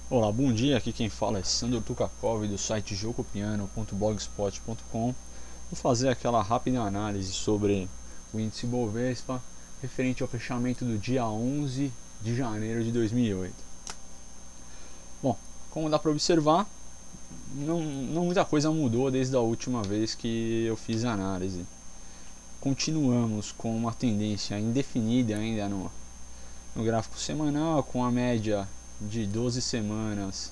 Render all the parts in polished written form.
Olá, bom dia. Aqui quem fala é Sandro Tukakov do site jocopiano.blogspot.com. Vou fazer aquela rápida análise sobre o índice Bovespa referente ao fechamento do dia 11 de janeiro de 2008. Bom, como dá para observar, não muita coisa mudou desde a última vez que eu fiz a análise. Continuamos com uma tendência indefinida ainda no gráfico semanal, com a média de 12 semanas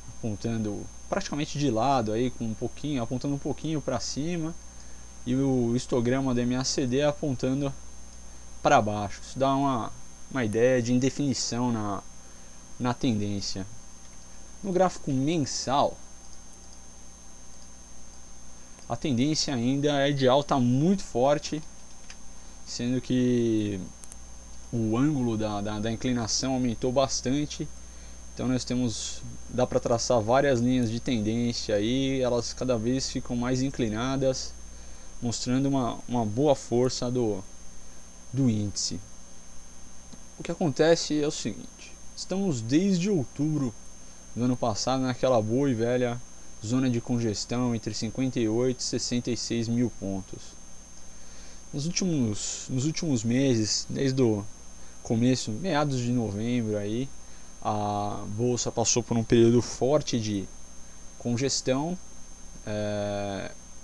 apontando praticamente de lado aí, com apontando um pouquinho para cima, e o histograma do MACD apontando para baixo. Isso dá uma ideia de indefinição na tendência. No gráfico mensal, a tendência ainda é de alta muito forte, sendo que o ângulo da inclinação aumentou bastante. Então dá para traçar várias linhas de tendência aí, elas cada vez ficam mais inclinadas, mostrando uma boa força do índice. O que acontece é o seguinte: estamos desde outubro do ano passado naquela boa e velha zona de congestão entre 58 e 66 mil pontos. Nos últimos meses, desde o começo, meados de novembro aí, a bolsa passou por um período forte de congestão,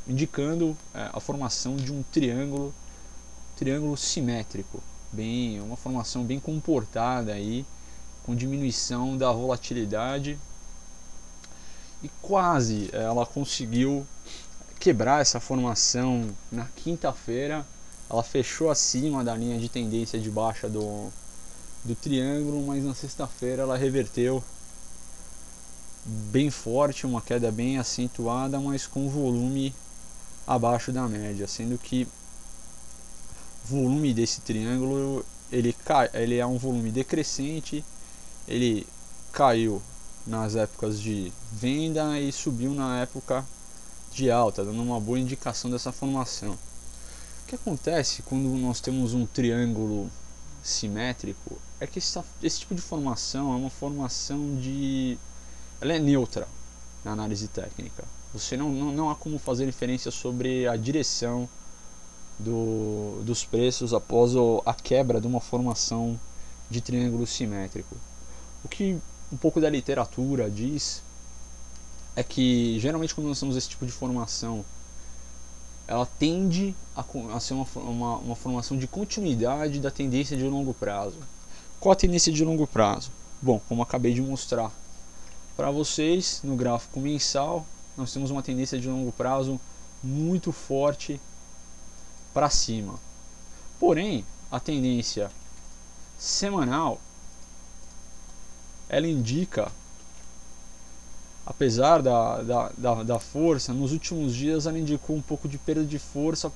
indicando a formação de um triângulo simétrico, uma formação bem comportada aí, com diminuição da volatilidade, e quase ela conseguiu quebrar essa formação na quinta-feira. Ela fechou acima da linha de tendência de baixa do triângulo, mas na sexta-feira ela reverteu bem forte, uma queda bem acentuada, mas com volume abaixo da média, sendo que o volume desse triângulo ele é um volume decrescente. Ele caiu nas épocas de venda e subiu na época de alta, dando uma boa indicação dessa formação. O que acontece quando nós temos um triângulo simétrico é que esse tipo de formação é uma formação ela é neutra na análise técnica. Você não há como fazer inferência sobre a direção dos preços após a quebra de uma formação de triângulo simétrico. O que um pouco da literatura diz é que geralmente quando nós temos esse tipo de formação, ela tende a ser uma formação de continuidade da tendência de longo prazo. Qual a tendência de longo prazo? Bom, como acabei de mostrar para vocês, no gráfico mensal, nós temos uma tendência de longo prazo muito forte para cima. Porém, a tendência semanal, ela indica, apesar da força, nos últimos dias ela indicou um pouco de perda de força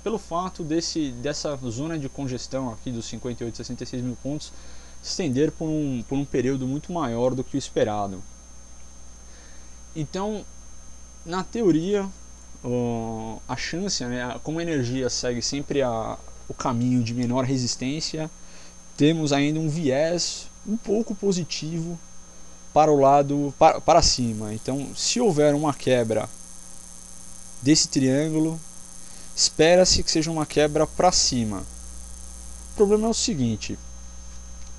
pelo fato dessa zona de congestão aqui dos 58, 66 mil pontos se estender por um período muito maior do que o esperado. Então, na teoria, a chance, né, como a energia segue sempre o caminho de menor resistência, temos ainda um viés um pouco positivo para o lado para cima. Então, se houver uma quebra desse triângulo, espera-se que seja uma quebra para cima. O problema é o seguinte: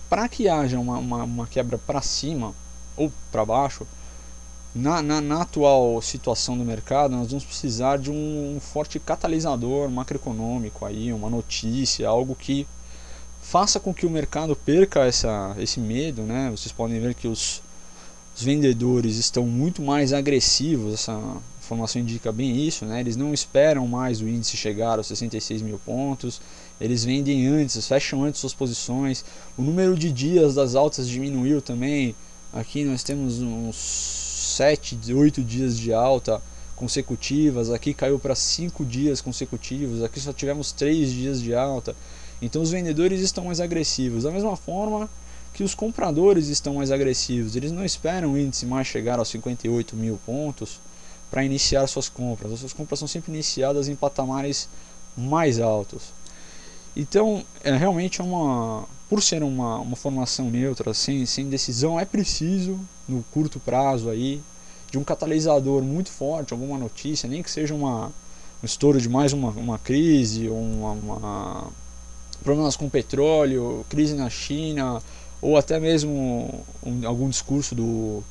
para que haja uma quebra para cima ou para baixo, na atual situação do mercado, nós vamos precisar de um forte catalisador macroeconômico aí, uma notícia, algo que faça com que o mercado perca esse medo, né? Vocês podem ver que os vendedores estão muito mais agressivos. Essa informação indica bem isso, né? Eles não esperam mais o índice chegar aos 66 mil pontos, eles vendem antes, fecham antes suas posições. O número de dias das altas diminuiu também. Aqui nós temos uns 7, 8 dias de alta consecutivas, aqui caiu para 5 dias consecutivos, aqui só tivemos 3 dias de alta. Então os vendedores estão mais agressivos, da mesma forma que os compradores estão mais agressivos. Eles não esperam o índice mais chegar aos 58 mil pontos para iniciar suas compras. As suas compras são sempre iniciadas em patamares mais altos. Então realmente é uma por ser uma formação neutra, sem decisão, é preciso, no curto prazo aí, de um catalisador muito forte, alguma notícia, nem que seja um estouro de mais uma crise, ou problemas com petróleo, crise na China, ou até mesmo algum discurso do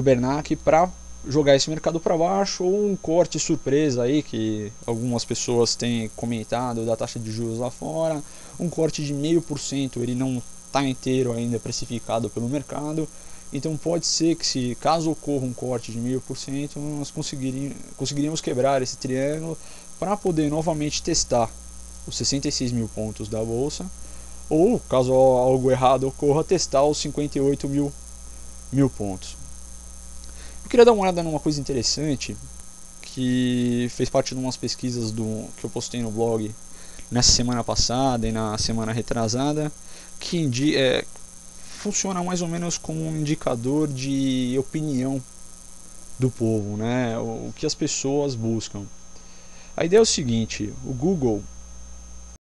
Bernanke para jogar esse mercado para baixo, ou um corte surpresa aí que algumas pessoas têm comentado da taxa de juros lá fora, um corte de 0,5%, ele não está inteiro ainda precificado pelo mercado, então pode ser que, se caso ocorra um corte de 0,5%, nós conseguiríamos quebrar esse triângulo para poder novamente testar os 66 mil pontos da bolsa, ou caso algo errado ocorra, testar os 58 mil pontos. Eu queria dar uma olhada numa coisa interessante que fez parte de umas pesquisas que eu postei no blog nessa semana passada e na semana retrasada, que funciona mais ou menos como um indicador de opinião do povo, né? O que as pessoas buscam. A ideia é o seguinte: o Google